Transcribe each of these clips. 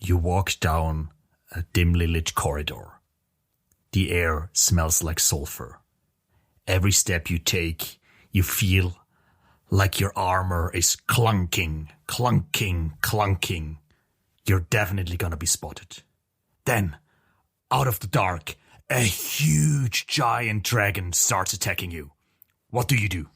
You walk down a dimly lit corridor. The air smells like sulfur. Every step you take, you feel like your armor is clunking, clunking, clunking. You're definitely gonna be spotted. Then, out of the dark, a huge giant dragon starts attacking you. What do you do?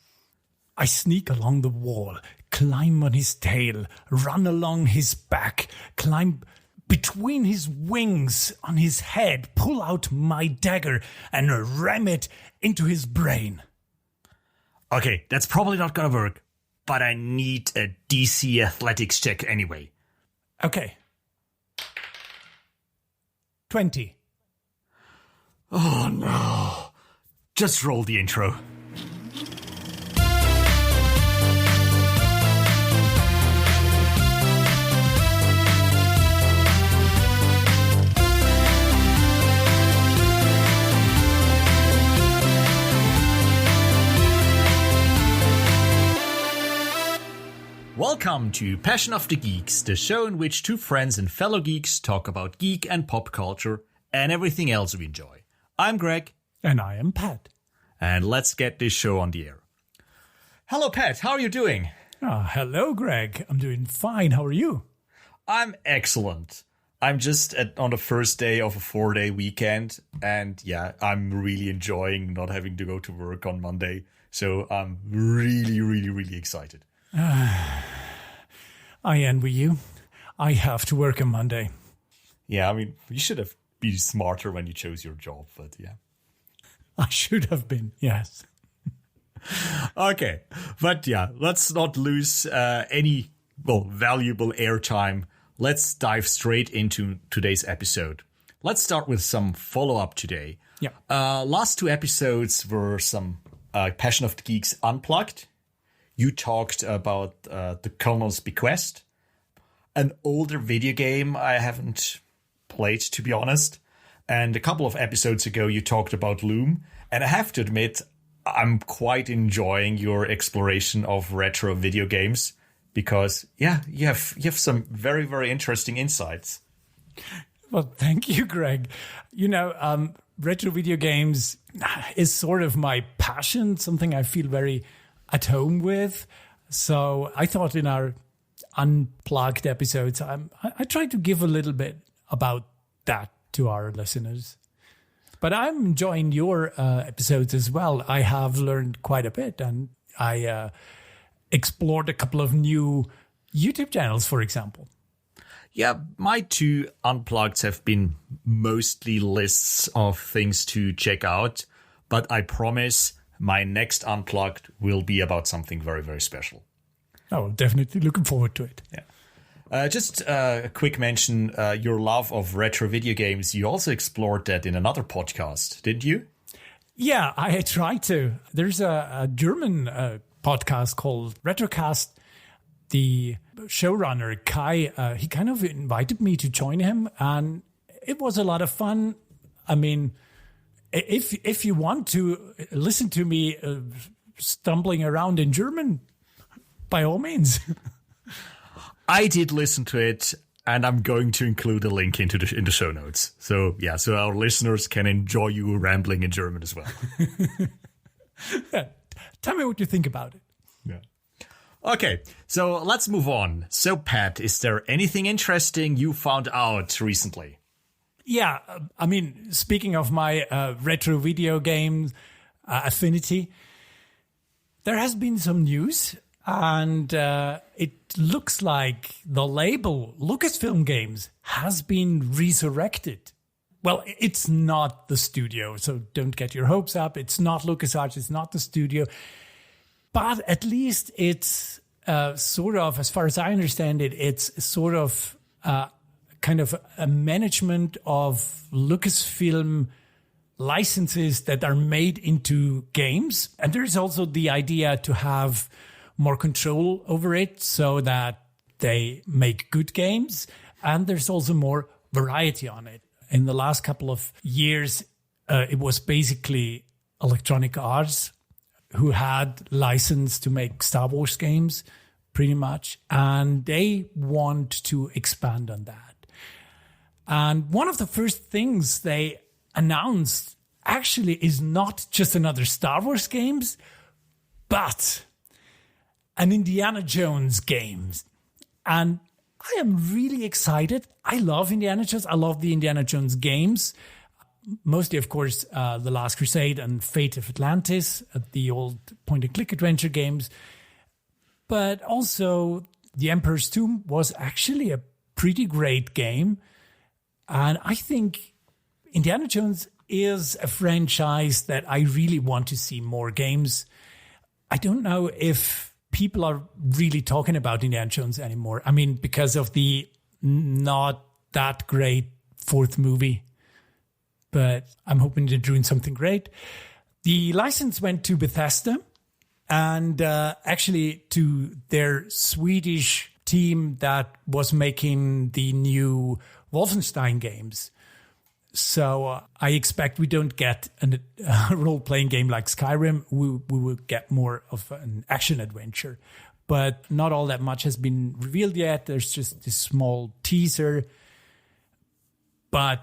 I sneak along the wall, climb on his tail, run along his back, climb between his wings on his head, pull out my dagger and ram it into his brain. Okay, that's probably not gonna work, but I need a DC athletics check anyway. Okay. 20. Oh no. Just roll the intro. Welcome to Passion of the Geeks, the show in which two friends and fellow geeks talk about geek and pop culture and everything else we enjoy. I'm Greg. And I am Pat. And let's get this show on the air. Hello, Pat. How are you doing? Hello, Greg. I'm doing fine. How are you? I'm excellent. I'm just on the first day of a 4-day weekend. And yeah, I'm really enjoying not having to go to work on Monday. So I'm really excited. I envy you. I have to work on Monday. Yeah, I mean, you should have been smarter when you chose your job, but yeah. I should have been, yes. Okay, but yeah, let's not lose any valuable airtime. Let's dive straight into today's episode. Let's start with some follow-up today. Yeah. Last two episodes were some Passion of the Geeks Unplugged. You talked about the Colonel's Bequest, an older video game I haven't played, to be honest. And a couple of episodes ago, you talked about Loom. And I have to admit, I'm quite enjoying your exploration of retro video games because, yeah, you have some very interesting insights. Well, thank you, Greg. You know, retro video games is sort of my passion, something I feel very at home with. So I thought in our Unplugged episodes, I tried to give a little bit about that to our listeners. But I'm enjoying your episodes as well. I have learned quite a bit, and I explored a couple of new YouTube channels, for example. Yeah, my two Unplugged have been mostly lists of things to check out, but I promise my next Unplugged will be about something very special. Oh, definitely looking forward to it. Yeah. Just a quick mention, your love of retro video games, you also explored that in another podcast, didn't you? Yeah, I tried to. There's a German podcast called Retrocast. The showrunner, Kai, he kind of invited me to join him, and it was a lot of fun. I mean, if you want to listen to me stumbling around in German, by all means. I did listen to it, and I'm going to include a link in the show notes. So yeah, so our listeners can enjoy you rambling in German as well. Yeah. Tell me what you think about it. Yeah. Okay, so let's move on. So Pat, is there anything interesting you found out recently? Yeah, I mean, speaking of my retro video game affinity, there has been some news, and it looks like the label Lucasfilm Games has been resurrected. Well, it's not the studio, so don't get your hopes up. It's not LucasArts, it's not the studio. But at least it's sort of, as far as I understand it, it's sort of kind of a management of Lucasfilm licenses that are made into games. And there is also the idea to have more control over it so that they make good games. And there's also more variety on it. In the last couple of years, it was basically Electronic Arts who had license to make Star Wars games, pretty much. And they want to expand on that. And one of the first things they announced actually is not just another Star Wars games, but an Indiana Jones game. And I am really excited. I love Indiana Jones. I love the Indiana Jones games. Mostly, of course, The Last Crusade and Fate of Atlantis, the old point-and-click adventure games. But also, The Emperor's Tomb was actually a pretty great game. And I think Indiana Jones is a franchise that I really want to see more games. I don't know if people are really talking about Indiana Jones anymore. I mean, because of the not that great fourth movie. But I'm hoping they're doing something great. The license went to Bethesda and actually to their Swedish team that was making the new Wolfenstein games. So I expect we don't get a role-playing game like Skyrim. We will get more of an action adventure. But not all that much has been revealed yet. There's just this small teaser. But,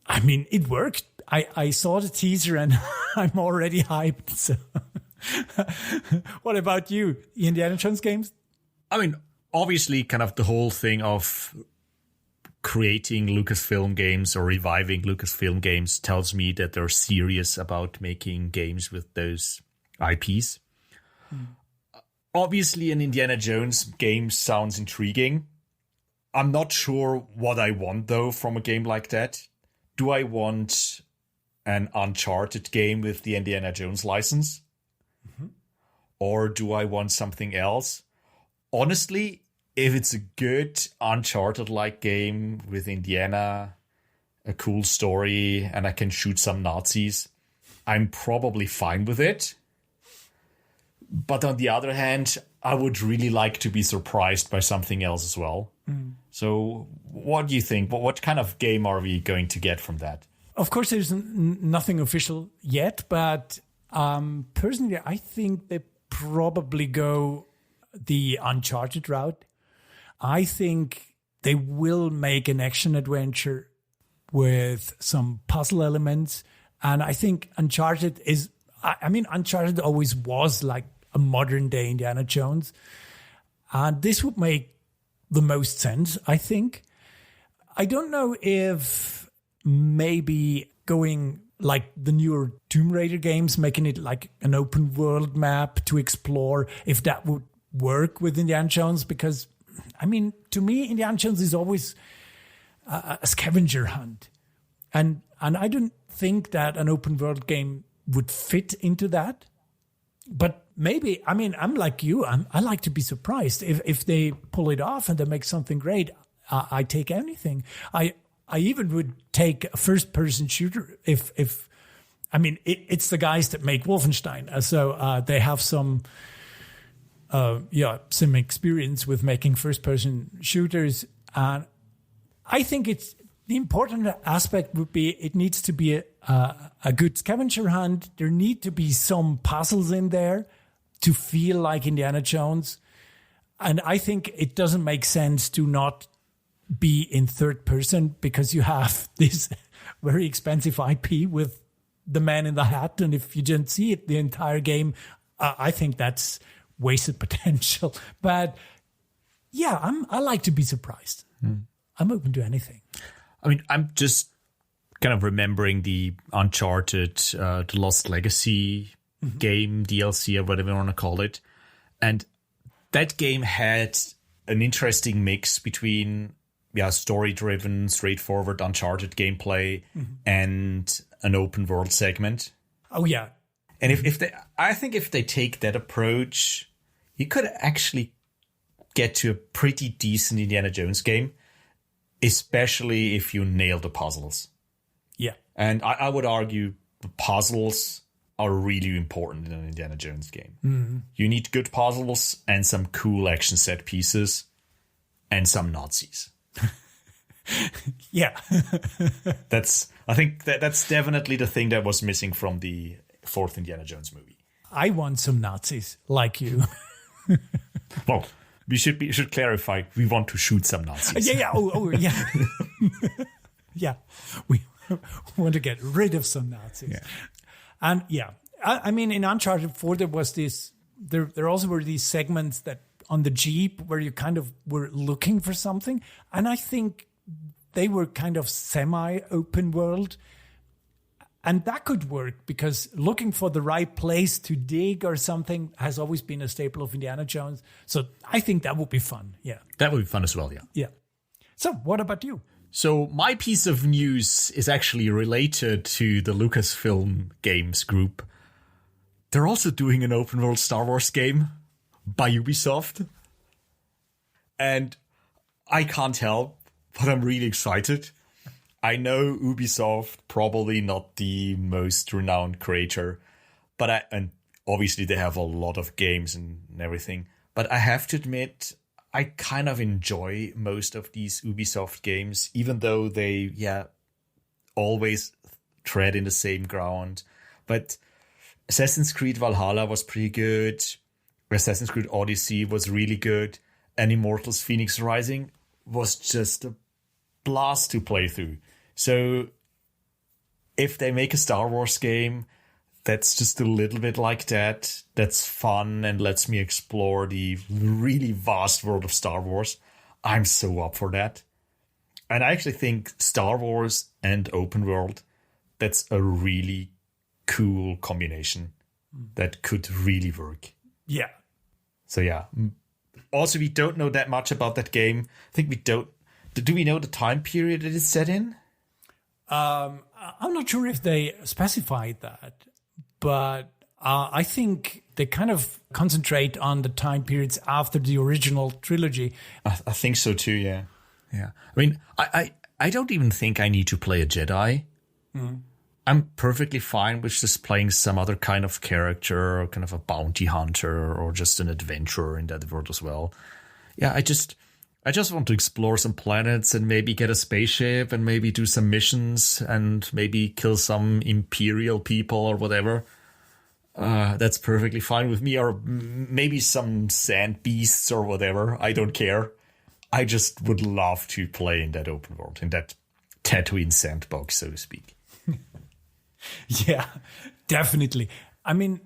I mean, it worked. I saw the teaser and I'm already hyped. So. What about you? Indiana Jones games? I mean, obviously, kind of the whole thing of creating Lucasfilm Games or reviving Lucasfilm Games tells me that they're serious about making games with those IPs. Obviously, an Indiana Jones game sounds intriguing. I'm not sure what I want, though, from a game like that. Do I want an Uncharted game with the Indiana Jones license? Mm-hmm. Or do I want something else? Honestly, if it's a good Uncharted-like game with Indiana, a cool story, and I can shoot some Nazis, I'm probably fine with it. But on the other hand, I would really like to be surprised by something else as well. Mm. So what do you think? What kind of game are we going to get from that? Of course, there's nothing official yet, but personally, I think they probably go the Uncharted route. I think they will make an action adventure with some puzzle elements. And I think Uncharted is, I mean, Uncharted always was like a modern day Indiana Jones. And this would make the most sense, I think. I don't know if maybe going like the newer Tomb Raider games, making it like an open world map to explore, if that would work with Indiana Jones, because I mean, to me, Indiana Jones is always a scavenger hunt. And I don't think that an open world game would fit into that. But maybe, I mean, I'm like you. I like to be surprised. If they pull it off and they make something great, I take anything. I even would take a first-person shooter if I mean, it's the guys that make Wolfenstein. So they have some experience with making first-person shooters. And I think the important aspect would be it needs to be a good scavenger hunt. There need to be some puzzles in there to feel like Indiana Jones. And I think it doesn't make sense to not be in third person because you have this very expensive IP with the man in the hat. And if you didn't see it the entire game, I think that's wasted potential. But yeah, I like to be surprised. I'm open to anything. I mean, I'm just kind of remembering the Uncharted, the Lost Legacy game, DLC, or whatever you want to call it. And that game had an interesting mix between story-driven, straightforward Uncharted gameplay and an open world segment. Oh, yeah. And I think if they take that approach, you could actually get to a pretty decent Indiana Jones game, especially if you nail the puzzles. Yeah. And I would argue the puzzles are really important in an Indiana Jones game. Mm-hmm. You need good puzzles and some cool action set pieces and some Nazis. Yeah. I think that's definitely the thing that was missing from the fourth Indiana Jones movie. I want some Nazis like you. Well, we should clarify. We want to shoot some Nazis. Yeah. Oh, yeah. Yeah, we want to get rid of some Nazis. Yeah. And yeah, I mean, in Uncharted 4, there was this, there also were these segments that on the Jeep where you kind of were looking for something. And I think they were kind of semi-open world. And that could work because looking for the right place to dig or something has always been a staple of Indiana Jones. So I think that would be fun. Yeah. That would be fun as well, yeah. Yeah. So what about you? So my piece of news is actually related to the Lucasfilm Games group. They're also doing an open world Star Wars game by Ubisoft. And I can't help, but I'm really excited. I know Ubisoft, probably not the most renowned creator, but and obviously they have a lot of games and everything. But I have to admit, I kind of enjoy most of these Ubisoft games, even though they, always tread in the same ground. But Assassin's Creed Valhalla was pretty good. Assassin's Creed Odyssey was really good. And Immortals Phoenix Rising was just a blast to play through. So if they make a Star Wars game that's just a little bit like that, that's fun and lets me explore the really vast world of Star Wars, I'm so up for that. And I actually think Star Wars and open world, that's a really cool combination that could really work. Yeah. So yeah. Also, we don't know that much about that game. I think we don't. Do we know the time period it is set in? I'm not sure if they specified that, but I think they kind of concentrate on the time periods after the original trilogy. I think so too, yeah. Yeah. I mean, I don't even think I need to play a Jedi. I'm perfectly fine with just playing some other kind of character, or kind of a bounty hunter, or just an adventurer in that world as well. Yeah, I just want to explore some planets and maybe get a spaceship and maybe do some missions and maybe kill some Imperial people or whatever. That's perfectly fine with me. Or maybe some sand beasts or whatever. I don't care. I just would love to play in that open world, in that Tatooine sandbox, so to speak. Yeah, definitely. I mean,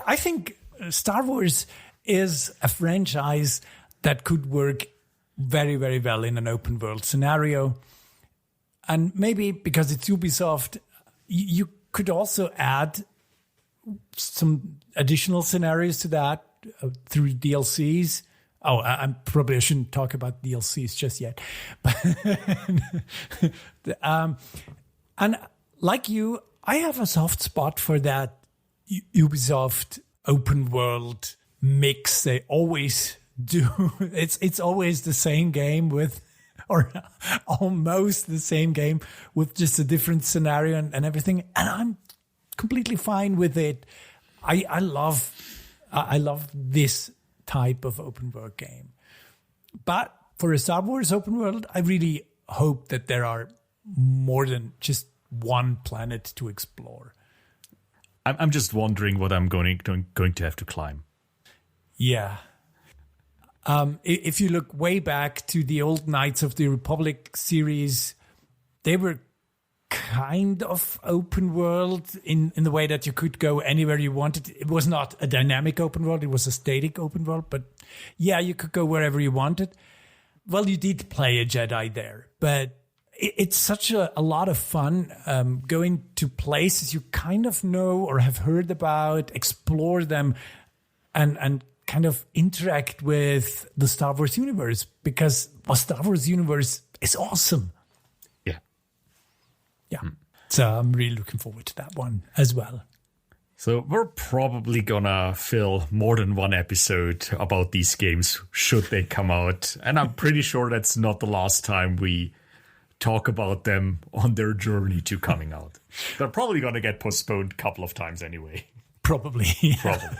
I think Star Wars is a franchise that could work very, very well in an open world scenario. And maybe because it's Ubisoft, you could also add some additional scenarios to that through DLCs. Oh, I probably shouldn't talk about DLCs just yet. And like you, I have a soft spot for that Ubisoft open world mix they always do. It's always the same game with, or almost the same game with just a different scenario and everything. And I'm completely fine with it. I love this type of open world game. But for a Star Wars open world, I really hope that there are more than just one planet to explore. I'm just wondering what I'm going to have to climb. Yeah. If you look way back to the old Knights of the Republic series, they were kind of open world in the way that you could go anywhere you wanted. It was not a dynamic open world. It was a static open world. But yeah, you could go wherever you wanted. Well, you did play a Jedi there, but it's such a lot of fun going to places you kind of know or have heard about, explore them, and kind of interact with the Star Wars universe, because the Star Wars universe is awesome. Yeah. Yeah. So I'm really looking forward to that one as well. So we're probably gonna fill more than one episode about these games should they come out. And I'm pretty sure that's not the last time we talk about them on their journey to coming out. They're probably gonna get postponed a couple of times anyway. Probably. Yeah. Probably.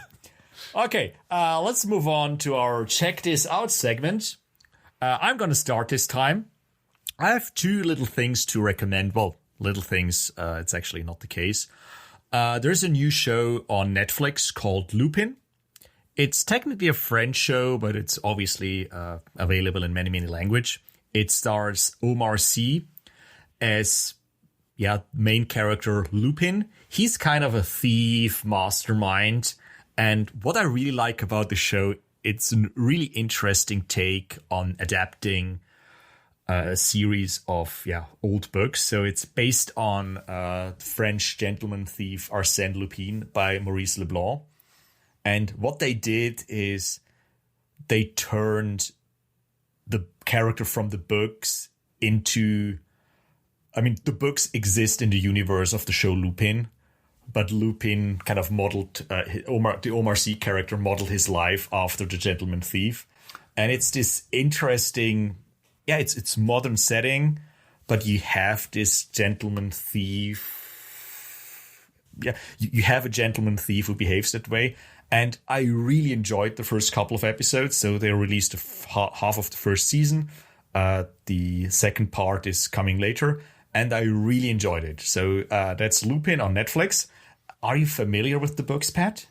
Okay, let's move on to our Check This Out segment. I'm going to start this time. I have two little things to recommend. Well, little things, it's actually not the case. There's a new show on Netflix called Lupin. It's technically a French show, but it's obviously available in many, many languages. It stars Omar Sy, as main character Lupin. He's kind of a thief mastermind. And what I really like about the show, it's a really interesting take on adapting a series of old books. So it's based on French gentleman thief Arsène Lupin by Maurice Leblanc. And what they did is they turned the character from the books into... I mean, the books exist in the universe of the show Lupin, but Lupin kind of modeled... the Omar Sy character modeled his life after the gentleman thief. And it's this interesting... Yeah, it's modern setting, but you have this gentleman thief. Yeah, you have a gentleman thief who behaves that way. And I really enjoyed the first couple of episodes. So they released half of the first season. The second part is coming later. And I really enjoyed it. So that's Lupin on Netflix. Are you familiar with the books, Pat?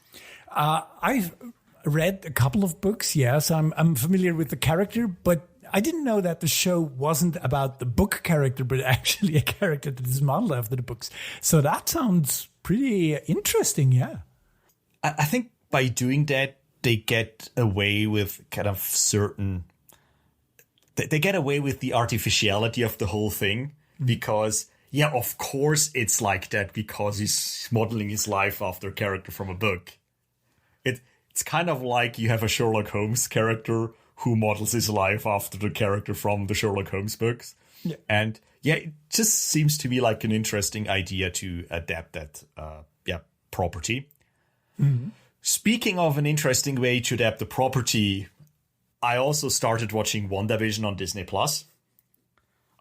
I've read a couple of books, yes. I'm familiar with the character, but I didn't know that the show wasn't about the book character, but actually a character that is modeled after the books. So that sounds pretty interesting, yeah. I think by doing that, they get away with kind of certain... They get away with the artificiality of the whole thing because, of course it's like that because he's modeling his life after a character from a book. It's kind of like you have a Sherlock Holmes character who models his life after the character from the Sherlock Holmes books. Yeah. And it just seems to me like an interesting idea to adapt that property. Mm-hmm. Speaking of an interesting way to adapt the property, I also started watching WandaVision on Disney+.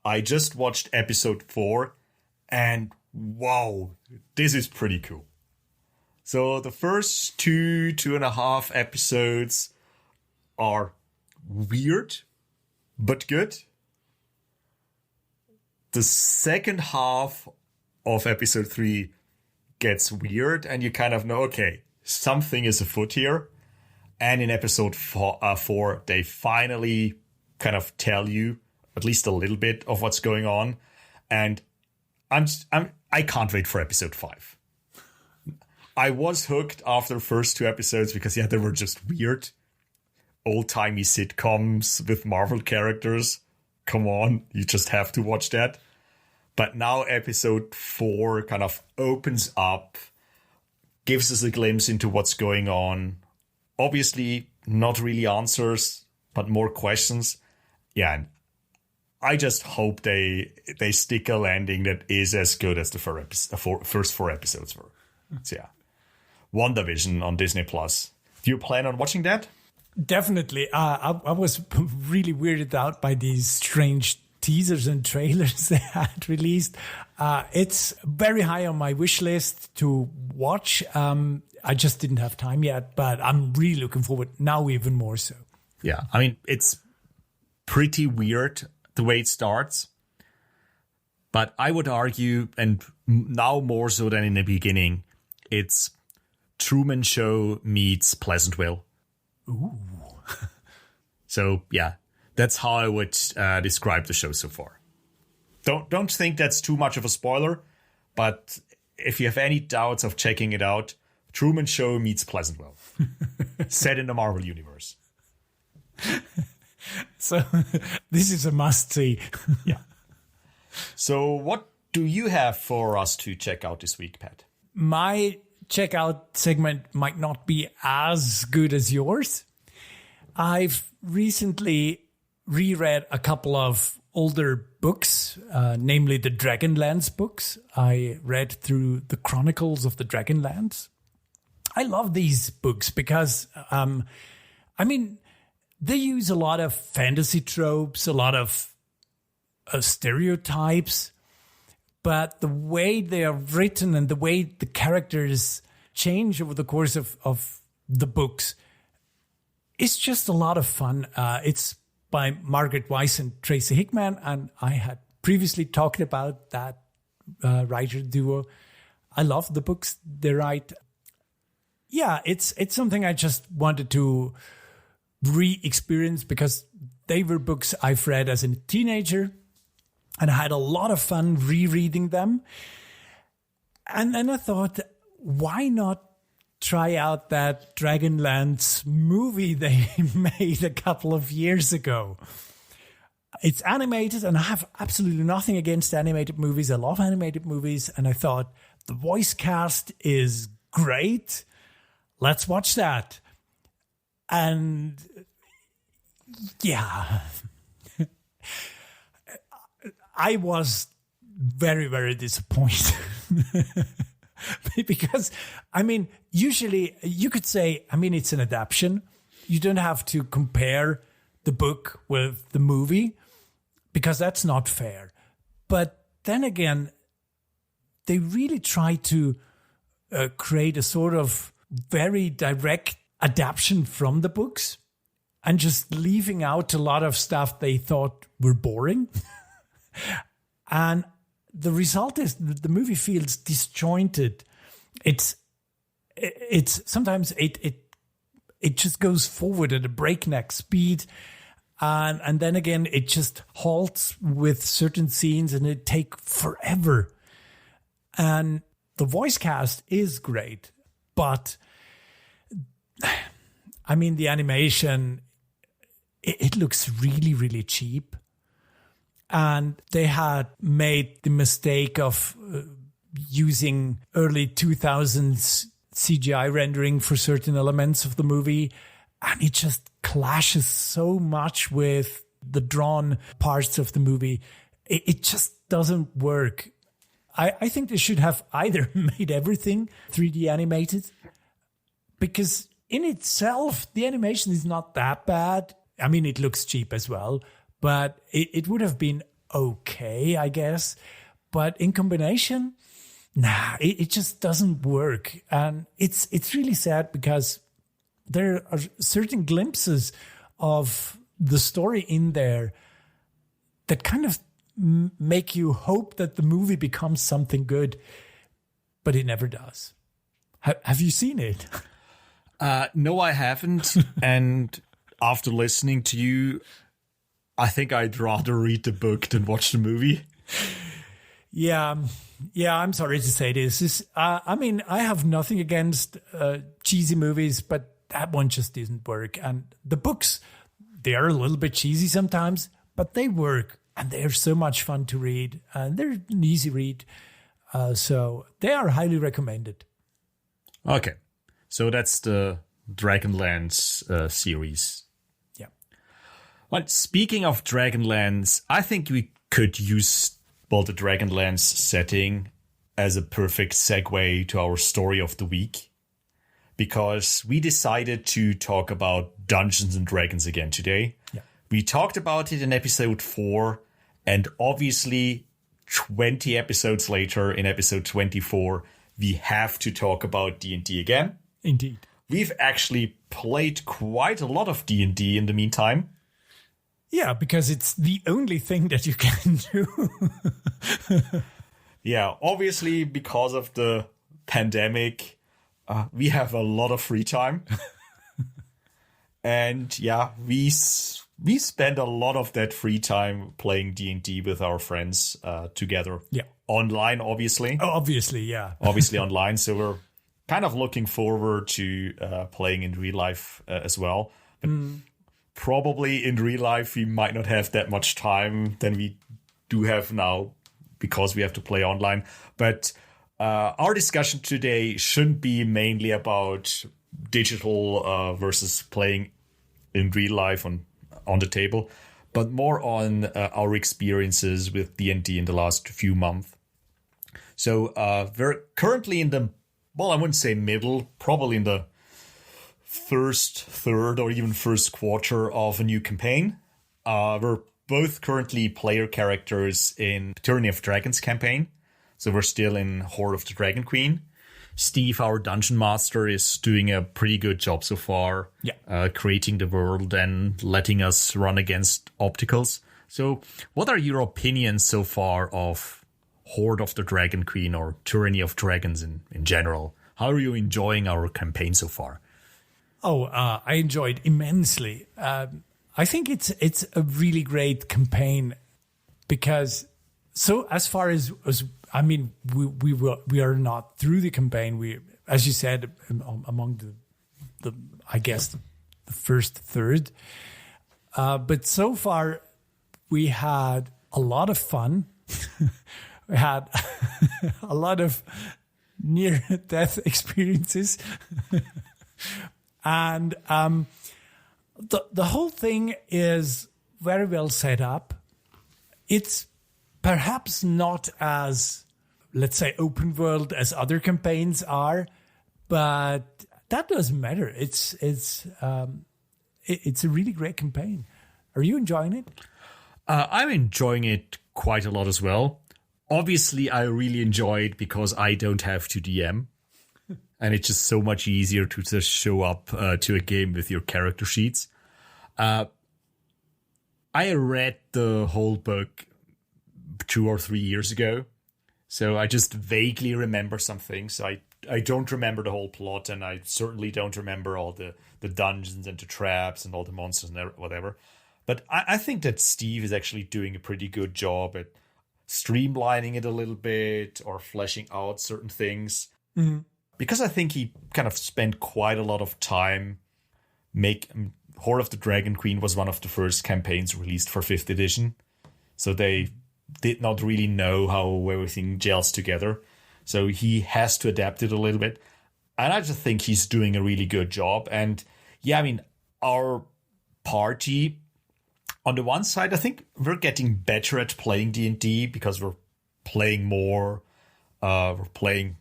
I just watched episode 4 and wow, this is pretty cool. So the first 2.5 episodes are weird, but good. The second half of episode 3 gets weird and you kind of know, okay, something is afoot here. And in episode 4, they finally kind of tell you at least a little bit of what's going on. And I can't wait for episode 5. I was hooked after the first 2 episodes because, they were just weird. Old-timey sitcoms with Marvel characters. Come on, you just have to watch that. But now episode 4 kind of opens up, gives us a glimpse into what's going on. Obviously, not really answers, but more questions. Yeah, and I just hope they stick a landing that is as good as the first 4 episodes were. So yeah, WandaVision on Disney+. Do you plan on watching that? Definitely. I was really weirded out by these strange teasers and trailers they had released. It's very high on my wish list to watch. I just didn't have time yet, but I'm really looking forward now even more so. Yeah, I mean, it's pretty weird the way it starts. But I would argue, and now more so than in the beginning, it's Truman Show meets Pleasantville. Ooh. So, yeah, that's how I would describe the show so far. Don't think that's too much of a spoiler, but if you have any doubts of checking it out, Truman Show meets Pleasantville. Set in the Marvel Universe. So, this is a must-see. Yeah. So, what do you have for us to check out this week, Pat? My checkout segment might not be as good as yours. I've recently reread a couple of older books, namely the Dragonlance books. I read through the Chronicles of the Dragonlance. I love these books because, they use a lot of fantasy tropes, a lot of stereotypes, but the way they are written and the way the characters change over the course of the books is just a lot of fun. It's by Margaret Weiss and Tracy Hickman, and I had previously talked about that writer duo. I love the books they write. Yeah, it's something I just wanted to re-experience because they were books I've read as a teenager. And I had a lot of fun rereading them. And then I thought, why not try out that Dragonlance movie they made a couple of years ago? It's animated, and I have absolutely nothing against animated movies. I love animated movies. And I thought, the voice cast is great. Let's watch that. And yeah, I was very, very disappointed. Because, I mean, usually you could say, I mean, it's an adaptation. You don't have to compare the book with the movie, because that's not fair. But then again, they really try to create a sort of very direct adaptation from the books and just leaving out a lot of stuff they thought were boring. And the result is that the movie feels disjointed. It's sometimes it just goes forward at a breakneck speed. And then again, it just halts with certain scenes and it takes forever. And the voice cast is great, but I mean, the animation, it looks really, really cheap. And they had made the mistake of using early 2000s CGI rendering for certain elements of the movie. And it just clashes so much with the drawn parts of the movie. It just doesn't work. I think they should have either made everything 3D animated, because in itself, the animation is not that bad. I mean, it looks cheap as well, but it would have been okay, I guess. But in combination, it just doesn't work. And it's really sad, because there are certain glimpses of the story in there that kind of make you hope that the movie becomes something good, but it never does. Have you seen it? No, I haven't. And after listening to you, I think I'd rather read the book than watch the movie. Yeah, I'm sorry to say this. I mean, I have nothing against cheesy movies, but that one just didn't work. And the books, they are a little bit cheesy sometimes, but they work. And they're so much fun to read. And they're an easy read. So they are highly recommended. Okay. So that's the Dragonlance series. Yeah. Well, speaking of Dragonlance, I think we could use the Dragonlance setting as a perfect segue to our story of the week, because we decided to talk about Dungeons and Dragons again today. Yeah. We talked about it in episode 4, and obviously 20 episodes later, in episode 24, we have to talk about D&D again. Indeed. We've actually played quite a lot of D&D in the meantime. Yeah, because it's the only thing that you can do. Yeah, obviously because of the pandemic, we have a lot of free time. And yeah, we spend a lot of that free time playing D&D with our friends together. Yeah. Online, obviously. Oh, obviously, yeah. Obviously online. So we're kind of looking forward to playing in real life as well. But probably in real life, we might not have that much time than we do have now, because we have to play online. But our discussion today shouldn't be mainly about digital versus playing in real life on the table, but more on our experiences with D&D in the last few months. So we're currently in the, well, I wouldn't say middle, probably in the third or even first quarter of a new campaign. We're both currently player characters in Tyranny of Dragons campaign. So we're still in Horde of the Dragon Queen. Steve, our dungeon master, is doing a pretty good job so far. Yeah. Creating the world and letting us run against obstacles. So what are your opinions so far of Horde of the Dragon Queen or Tyranny of Dragons in general? How are you enjoying our campaign so far? Oh, I enjoyed immensely. I think it's a really great campaign, because So as far as I mean, we are not through the campaign. We, as you said, among the I guess the first third. But so far, we had a lot of fun. We had a lot of near-death experiences, and the whole thing is very well set up. It's perhaps not as, let's say, open world as other campaigns are, but that doesn't matter. It's a really great campaign. Are you enjoying it? I'm enjoying it quite a lot as well. Obviously, I really enjoy it because I don't have to DM. And it's just so much easier to just show up to a game with your character sheets. I read the whole book 2 or 3 years ago. So I just vaguely remember some things. I don't remember the whole plot, and I certainly don't remember all the dungeons and the traps and all the monsters and whatever. But I think that Steve is actually doing a pretty good job at streamlining it a little bit or fleshing out certain things. Mm-hmm. Because I think he kind of spent quite a lot of time Horde of the Dragon Queen was one of the first campaigns released for 5th edition. So they did not really know how everything gels together. So he has to adapt it a little bit. And I just think he's doing a really good job. And yeah, I mean, our party, on the one side, I think we're getting better at playing D&D because we're playing more. We're playing,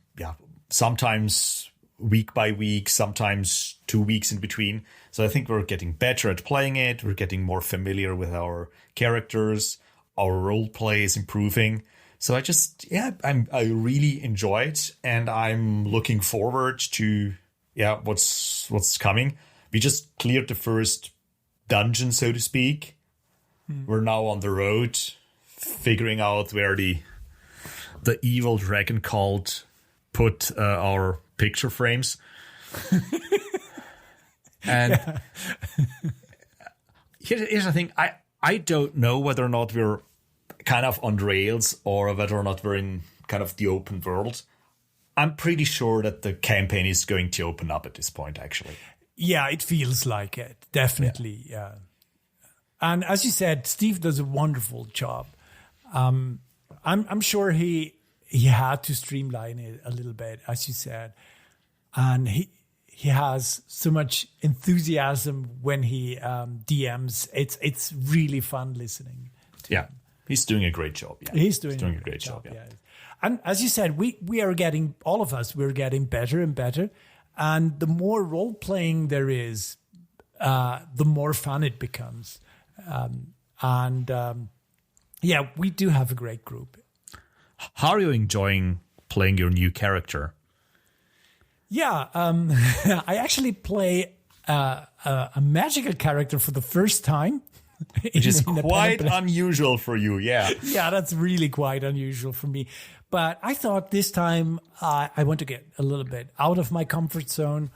sometimes week by week, sometimes 2 weeks in between. So I think we're getting better at playing it. We're getting more familiar with our characters. Our role play is improving. So I really enjoy it, and I'm looking forward to what's coming. We just cleared the first dungeon, so to speak. We're now on the road, figuring out where the evil dragon cult put our picture frames. And here's the thing. I don't know whether or not we're kind of on rails or whether or not we're in kind of the open world. I'm pretty sure that the campaign is going to open up at this point, actually. Yeah, it feels like it. Definitely, yeah. And as you said, Steve does a wonderful job. I'm sure he had to streamline it a little bit, as you said. And he has so much enthusiasm when he DMs. It's really fun listening to him. He's doing a great job. Yeah. He's doing a great job. Yeah. And as you said, we are getting, all of us, we're getting better and better. And the more role playing there is, the more fun it becomes. We do have a great group. How are you enjoying playing your new character? Yeah, I actually play a magical character for the first time. Which is quite unusual for you, yeah. Yeah, that's really quite unusual for me. But I thought this time I want to get a little bit out of my comfort zone.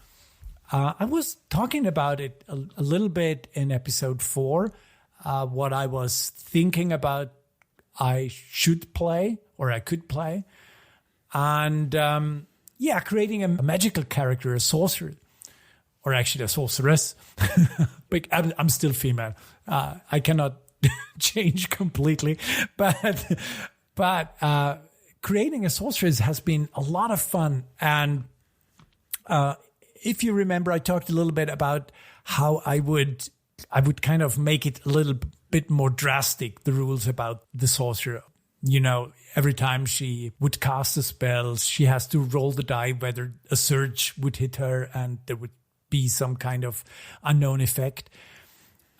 I was talking about it a little bit in episode 4, what I was thinking about I should play or I could play. And creating a magical character, a sorcerer, or actually a sorceress. But I'm still female. I cannot change completely. But creating a sorceress has been a lot of fun. And if you remember, I talked a little bit about how I would kind of make it a little bit more drastic, the rules about the sorcerer. You know, every time she would cast a spell, she has to roll the die whether a surge would hit her and there would be some kind of unknown effect.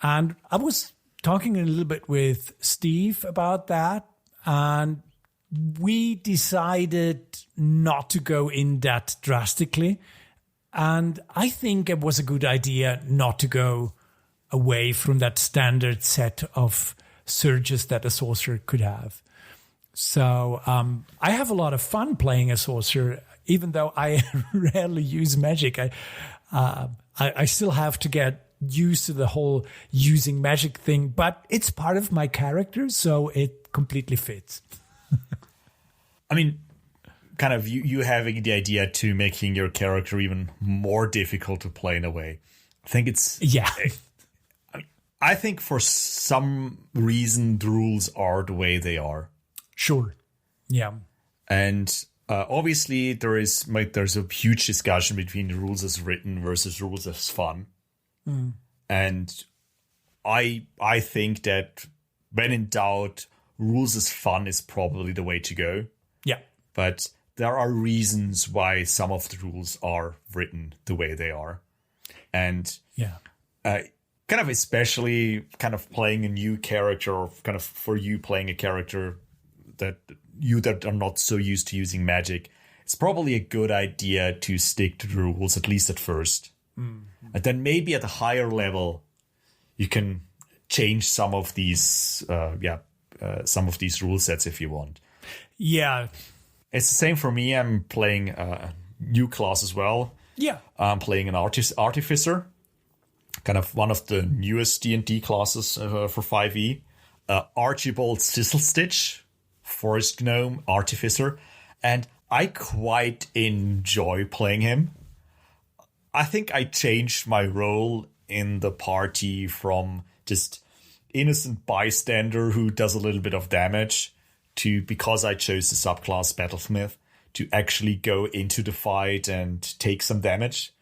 And I was talking a little bit with Steve about that, and we decided not to go in that drastically. And I think it was a good idea not to go away from that standard set of surges that a sorcerer could have. So I have a lot of fun playing a sorcerer, even though I rarely use magic. I still have to get used to the whole using magic thing, but it's part of my character, so it completely fits. I mean, kind of you having the idea to making your character even more difficult to play in a way. I think it's I think for some reason the rules are the way they are. Sure. Yeah. And obviously there's a huge discussion between the rules as written versus rules as fun. And I think that when in doubt, rules as fun is probably the way to go. Yeah. But there are reasons why some of the rules are written the way they are. And kind of especially kind of playing a new character, or kind of for you playing a character that are not so used to using magic, it's probably a good idea to stick to the rules, at least at first. And then maybe at a higher level, you can change some of these rule sets if you want. Yeah. It's the same for me. I'm playing a new class as well. Yeah. I'm playing an artificer, kind of one of the newest D&D classes for 5e. Archibald Stitch, Forest Gnome, Artificer. And I quite enjoy playing him. I think I changed my role in the party from just innocent bystander who does a little bit of damage to, because I chose the subclass Battlesmith, to actually go into the fight and take some damage.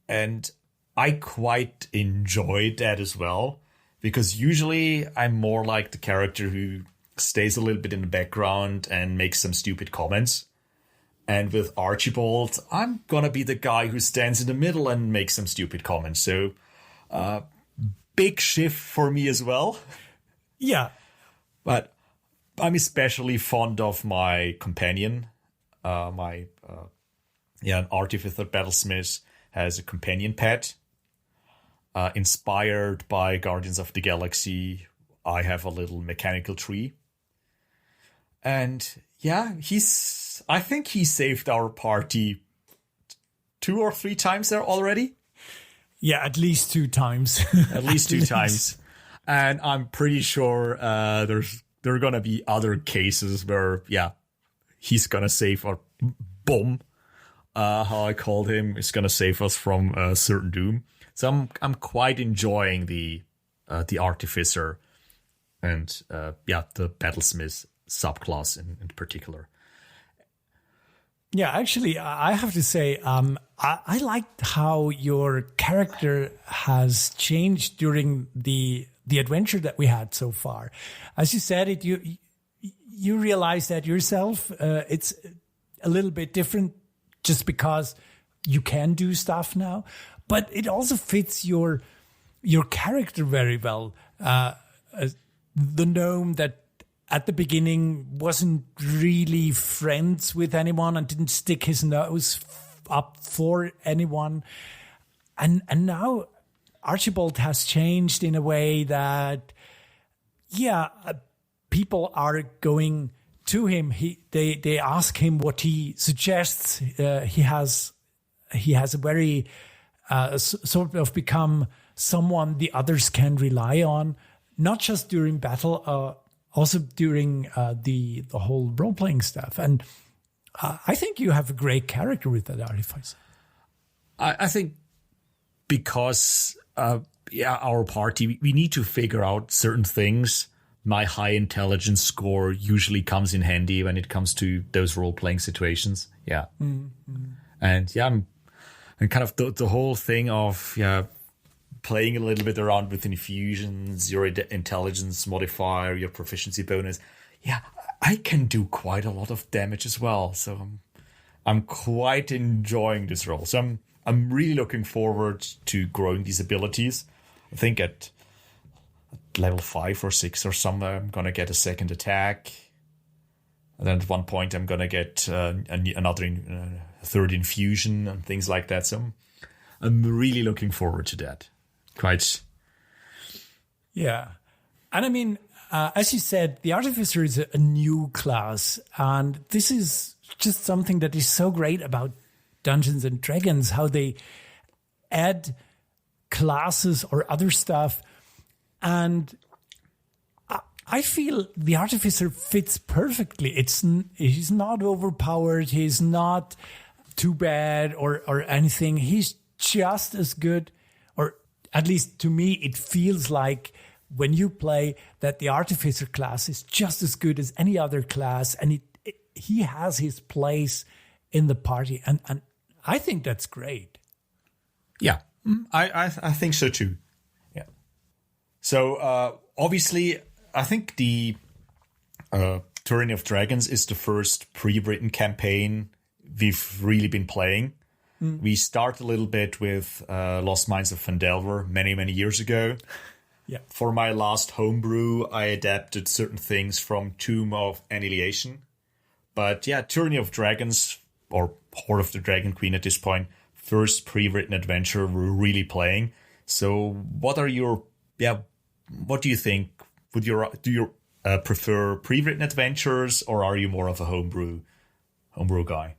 And I quite enjoyed that as well, because usually I'm more like the character who stays a little bit in the background and makes some stupid comments. And with Archibald, I'm gonna be the guy who stands in the middle and makes some stupid comments. So, big shift for me as well. Yeah. But I'm especially fond of my companion. An Artificer Battlesmith has a companion pet. Inspired by Guardians of the Galaxy, I have a little mechanical tree. And yeah, I think he saved our party 2 or 3 times there already. Yeah, at least 2 times. At least 2 times. And I'm pretty sure there are going to be other cases where, he's going to save our bomb. How I called him, is going to save us from certain doom. So I'm quite enjoying the Artificer and the Battlesmith subclass in particular. Yeah, actually, I have to say, I liked how your character has changed during the adventure that we had so far. As you said it, you realize that yourself. It's a little bit different just because you can do stuff now, but it also fits your character very well. The gnome that at the beginning wasn't really friends with anyone and didn't stick his nose up for anyone. And now Archibald has changed in a way that, people are going to him. They ask him what he suggests. He has a very sort of become someone the others can rely on, not just during battle, also during the whole role-playing stuff. And I think you have a great character with that Artificer. I think because, our party, we need to figure out certain things. My high intelligence score usually comes in handy when it comes to those role-playing situations. Yeah. Mm-hmm. And and kind of the whole thing of, playing a little bit around with infusions, your intelligence modifier, your proficiency bonus. Yeah, I can do quite a lot of damage as well. So I'm quite enjoying this role. So I'm really looking forward to growing these abilities. I think at level 5 or 6 or somewhere, I'm going to get a second attack. And then at one point, I'm going to get another third infusion and things like that. So I'm really looking forward to that. Quite. Yeah. And I mean, as you said, the Artificer is a new class. And this is just something that is so great about Dungeons and Dragons, how they add classes or other stuff. And I feel the Artificer fits perfectly. He's not overpowered. He's not too bad or anything. He's just as good, or at least to me, it feels like when you play that the Artificer class is just as good as any other class, and he has his place in the party, and I think that's great. Yeah, I think so too. Yeah. So obviously, I think the Tyranny of Dragons is the first pre-written campaign we've really been playing. We started a little bit with Lost Mines of Phandelver many years ago. Yeah. For my last homebrew, I adapted certain things from Tomb of Annihilation. But yeah, Tyranny of Dragons, or Horde of the Dragon Queen at this point, first pre-written adventure we're really playing. So what do you think? Do you prefer pre-written adventures, or are you more of a homebrew guy?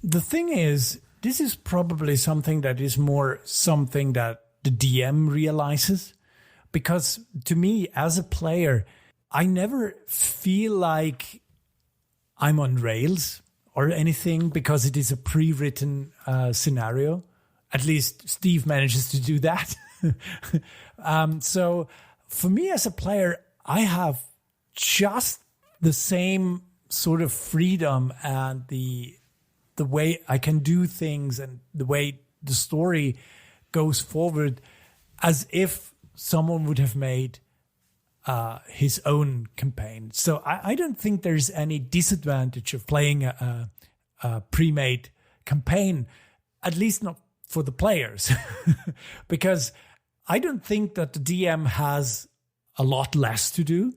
The thing is, this is probably something that is more something that the DM realizes. Because to me, as a player, I never feel like I'm on rails or anything because it is a pre-written scenario. At least Steve manages to do that. So for me as a player, I have just the same sort of freedom and the way I can do things and the way the story goes forward as if someone would have made his own campaign. So I don't think there's any disadvantage of playing a pre-made campaign, at least not for the players, because I don't think that the DM has a lot less to do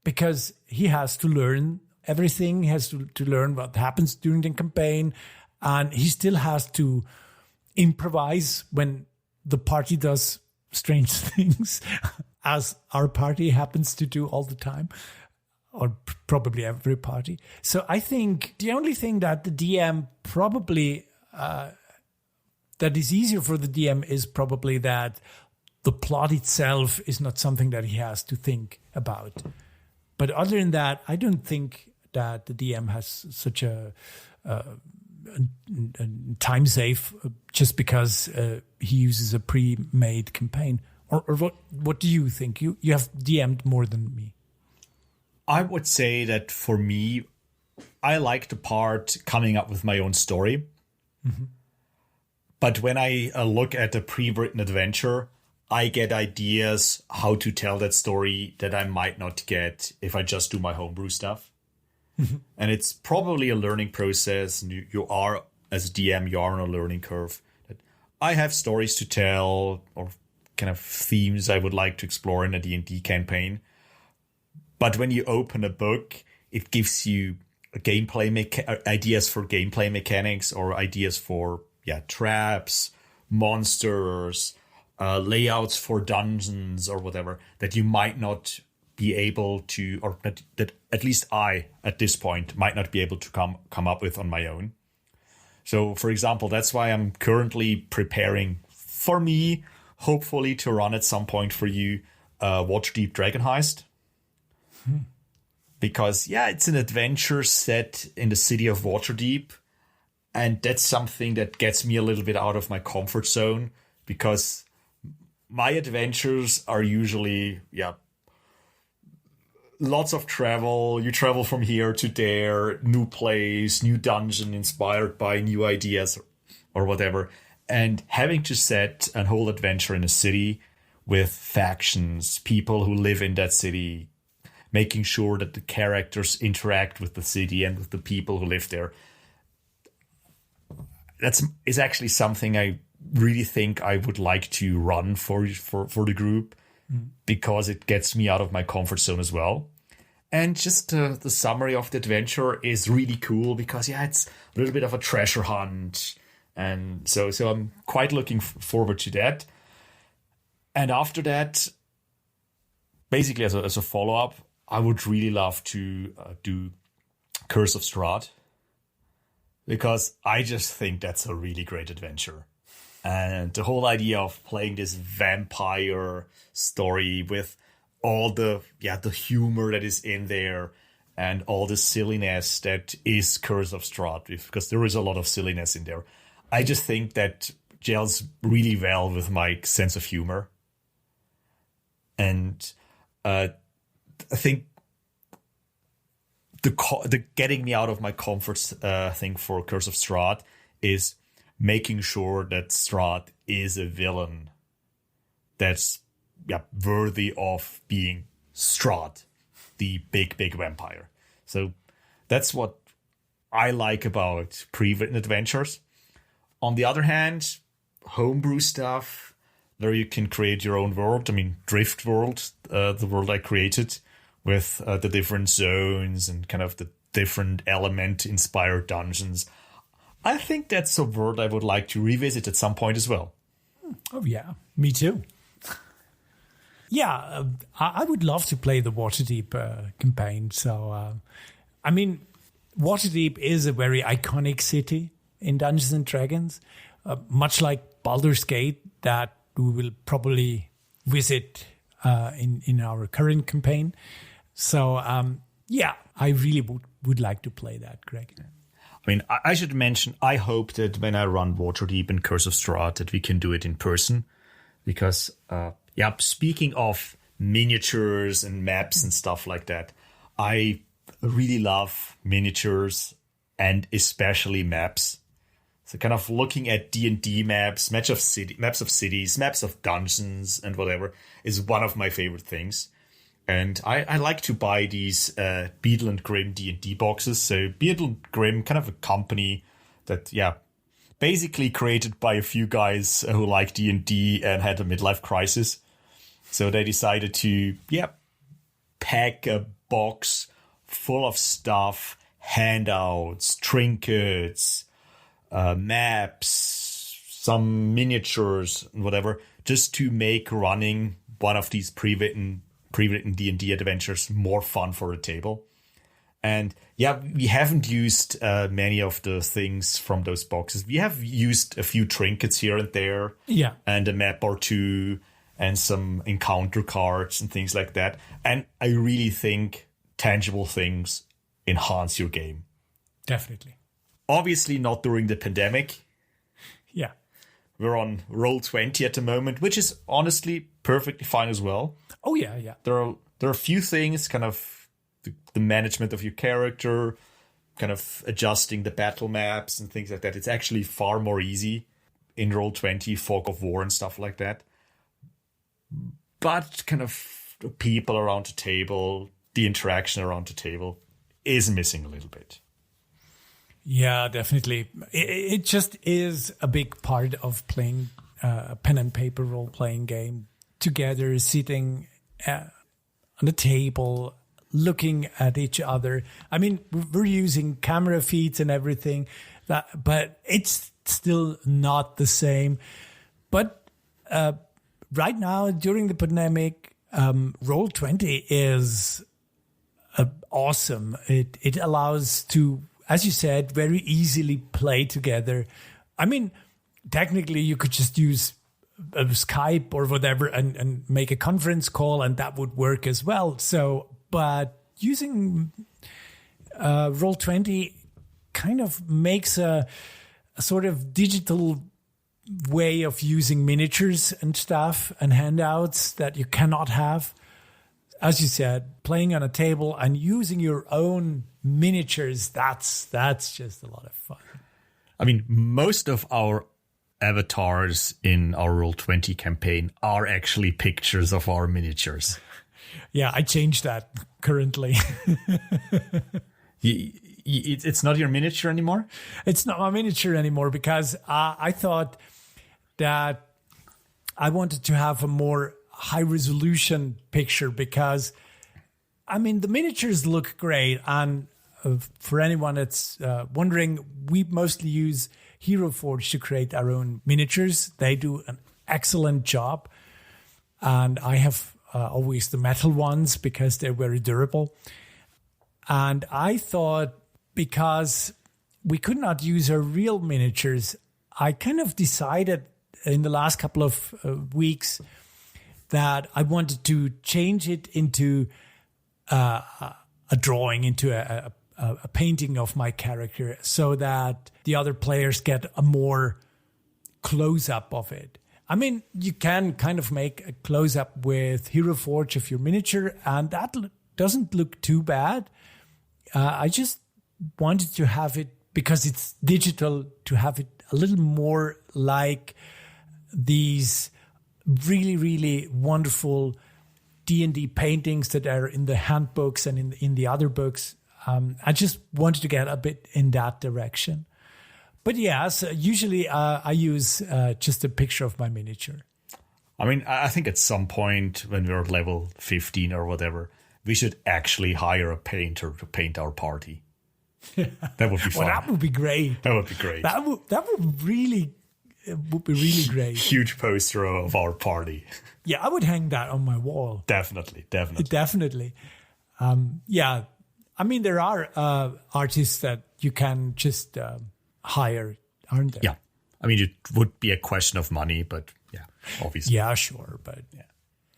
because he has to learn everything. He has to learn what happens during the campaign, and he still has to improvise when the party does strange things, as our party happens to do all the time, or probably every party. So I think the only thing that the DM probably that is easier for the DM is probably that the plot itself is not something that he has to think about. But other than that, I don't think that the DM has such a time safe just because he uses a pre-made campaign. Or what do you think? You have DM'd more than me. I would say that for me, I like the part coming up with my own story. Mm-hmm. But when I look at a pre-written adventure, I get ideas how to tell that story that I might not get if I just do my homebrew stuff. Mm-hmm. And it's probably a learning process. And you are, as a DM, you are on a learning curve. I have stories to tell or kind of themes I would like to explore in a D&D campaign. But when you open a book, it gives you ideas for gameplay mechanics or ideas for traps, monsters, layouts for dungeons or whatever that you might not be able to, or that at least I, at this point, might not be able to come up with on my own. So, for example, that's why I'm currently preparing for me, hopefully to run at some point for you, Waterdeep Dragon Heist. Because, it's an adventure set in the city of Waterdeep. And that's something that gets me a little bit out of my comfort zone, because my adventures are usually, lots of travel. You travel from here to there, new place, new dungeon inspired by new ideas or whatever. And having to set a whole adventure in a city with factions, people who live in that city, making sure that the characters interact with the city and with the people who live there. Is actually something I really think I would like to run for the group, because it gets me out of my comfort zone as well. And just the summary of the adventure is really cool because, it's a little bit of a treasure hunt. And so I'm quite looking forward to that. And after that, basically as a follow-up, I would really love to do Curse of Strahd, because I just think that's a really great adventure. And the whole idea of playing this vampire story with all the humor that is in there and all the silliness that is Curse of Strahd, because there is a lot of silliness in there. I just think that gels really well with my sense of humor. And I think the getting me out of my comfort thing for Curse of Strahd is making sure that Strahd is a villain that's worthy of being Strahd, the big vampire. So that's what I like about pre-written adventures. On the other hand, homebrew stuff, there you can create your own world. I mean, Drift World, the world I created with the different zones and kind of the different element-inspired dungeons. I think that's a world I would like to revisit at some point as well. Oh, yeah. Me too. Yeah, I would love to play the Waterdeep campaign. So, I mean, Waterdeep is a very iconic city in Dungeons and Dragons, much like Baldur's Gate, that we will probably visit in our current campaign. So, I really would like to play that, Greg. I mean, I should mention, I hope that when I run Waterdeep and Curse of Strahd, that we can do it in person. Because, speaking of miniatures and maps and stuff like that, I really love miniatures and especially maps. So kind of looking at D&D maps, maps of cities, maps of dungeons and whatever is one of my favorite things. And I like to buy these Beadle and Grimm D&D boxes. So Beadle and Grimm, kind of a company that, basically created by a few guys who like D&D and had a midlife crisis. So they decided to, pack a box full of stuff, handouts, trinkets, maps, some miniatures and whatever, just to make running one of these pre-written D&D adventures more fun for a table. And we haven't used many of the things from those boxes. We have used a few trinkets here and there, and a map or two, and some encounter cards and things like that. And I really think tangible things enhance your game. Definitely. Obviously not during the pandemic. Yeah. We're on Roll20 at the moment, which is honestly perfectly fine as well. Oh, yeah. There are a few things, kind of the management of your character, kind of adjusting the battle maps and things like that. It's actually far more easy in Roll20, Fog of War and stuff like that. But kind of the people around the table, the interaction around the table is missing a little bit. Yeah, definitely. It just is a big part of playing a pen and paper role-playing game together, sitting on the table, looking at each other. I mean, we're using camera feeds and everything, but it's still not the same. But right now, during the pandemic, Roll20 is awesome. It allows to, as you said, very easily play together. I mean, technically, you could just use Skype or whatever and make a conference call, and that would work as well. So, but using Roll20 kind of makes a sort of digital way of using miniatures and stuff and handouts that you cannot have. As you said, playing on a table and using your own miniatures, that's just a lot of fun. I mean, most of our avatars in our Roll20 campaign are actually pictures of our miniatures. Yeah, I changed that currently. It's not your miniature anymore? It's not my miniature anymore because I thought that I wanted to have a more high-resolution picture because, I mean, the miniatures look great. And for anyone that's wondering, we mostly use Hero Forge to create our own miniatures. They do an excellent job. And I have always the metal ones because they're very durable. And I thought because we could not use our real miniatures, I kind of decided in the last couple of weeks that I wanted to change it into a drawing, into a painting of my character, so that the other players get a more close-up of it. I mean, you can kind of make a close-up with Hero Forge of your miniature, and that doesn't look too bad. I just wanted to have it, because it's digital, to have it a little more like these really, really wonderful D&D paintings that are in the handbooks and in the other books. I just wanted to get a bit in that direction. But yes, usually I use just a picture of my miniature. I mean, I think at some point when we're level 15 or whatever, we should actually hire a painter to paint our party. That would be fun. Well, that would be great. That would be great. That would really, it would be really great. Huge poster of our party. Yeah, I would hang that on my wall. Definitely. Yeah, I mean, there are artists that you can just hire, aren't there? Yeah. I mean, it would be a question of money, but yeah, obviously. Yeah, sure. But yeah.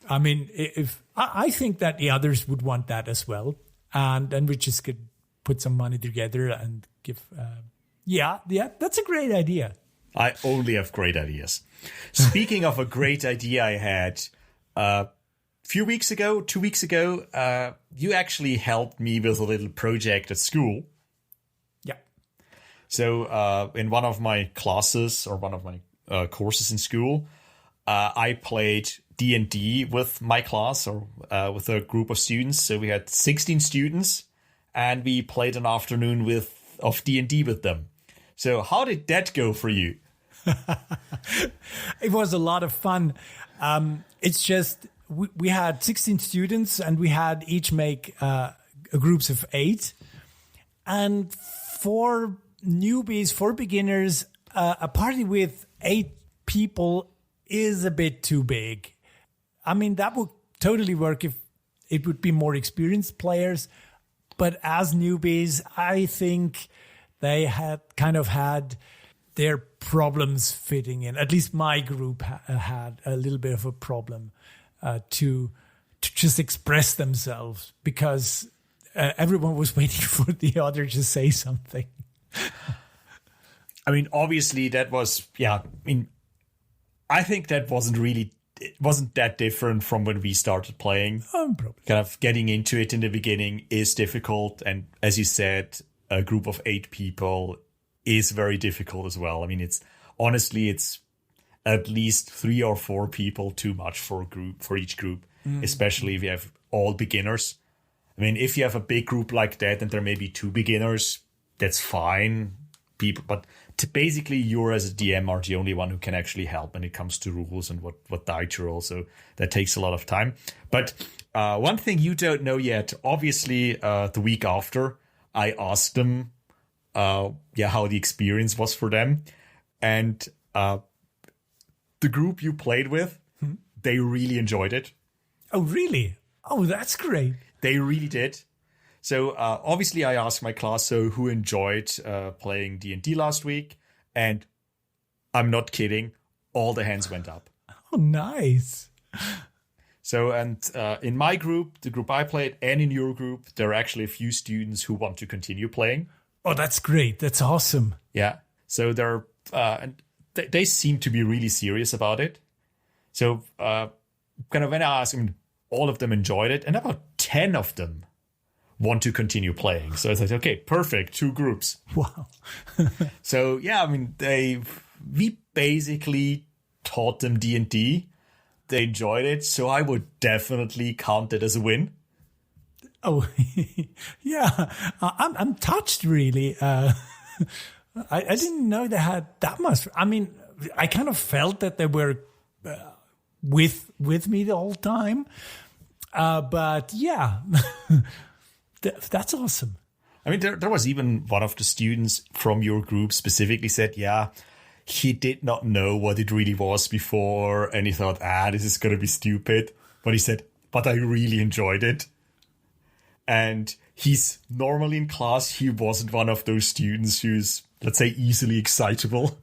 I mean, if I think that the others would want that as well. And then we just could put some money together and give. Yeah, that's a great idea. I only have great ideas. Speaking of a great idea I had, a few weeks ago, 2 weeks ago, you actually helped me with a little project at school. Yeah. So in one of my classes or one of my courses in school, I played D&D with my class or with a group of students. So we had 16 students and we played an afternoon of D&D with them. So how did that go for you? It was a lot of fun. It's just we had 16 students and we had each make groups of 8. And for newbies, for beginners, a party with 8 people is a bit too big. I mean, that would totally work if it would be more experienced players. But as newbies, I think they had their problems fitting in. At least my group had a little bit of a problem to just express themselves, because everyone was waiting for the other to say something. I mean, obviously that was, yeah, I mean, I think that it wasn't that different from when we started playing. Probably. Kind of getting into it in the beginning is difficult. And as you said, a group of 8 people is very difficult as well. I mean, it's at least 3 or 4 people too much for each group, especially if you have all beginners. I mean, if you have a big group like that and there may be 2 beginners, that's fine. But basically, you as a DM are the only one who can actually help when it comes to rules and what die to roll. So that takes a lot of time. But one thing you don't know yet, obviously, the week after, I asked them, how the experience was for them. And the group you played with, they really enjoyed it. Oh, really? Oh, that's great. They really did. So obviously I asked my class, who enjoyed playing D&D last week? And I'm not kidding, all the hands went up. Oh, nice. So, and in my group, the group I played, and in your group, there are actually a few students who want to continue playing. Oh, that's great. That's awesome. Yeah. So and they seem to be really serious about it. So kind of when I asked them, all of them enjoyed it, and about 10 of them want to continue playing. So I said, okay, perfect, 2 groups. Wow. So yeah, I mean, we basically taught them D&D. They enjoyed it, so I would definitely count it as a win. Oh, yeah. I'm touched, really. I didn't know they had that much. I mean, I kind of felt that they were with me the whole time. But yeah. That's awesome. I mean, there was even one of the students from your group specifically said, yeah, he did not know what it really was before. And he thought, this is going to be stupid. But he said, but I really enjoyed it. And he's normally in class. He wasn't one of those students who's, let's say, easily excitable.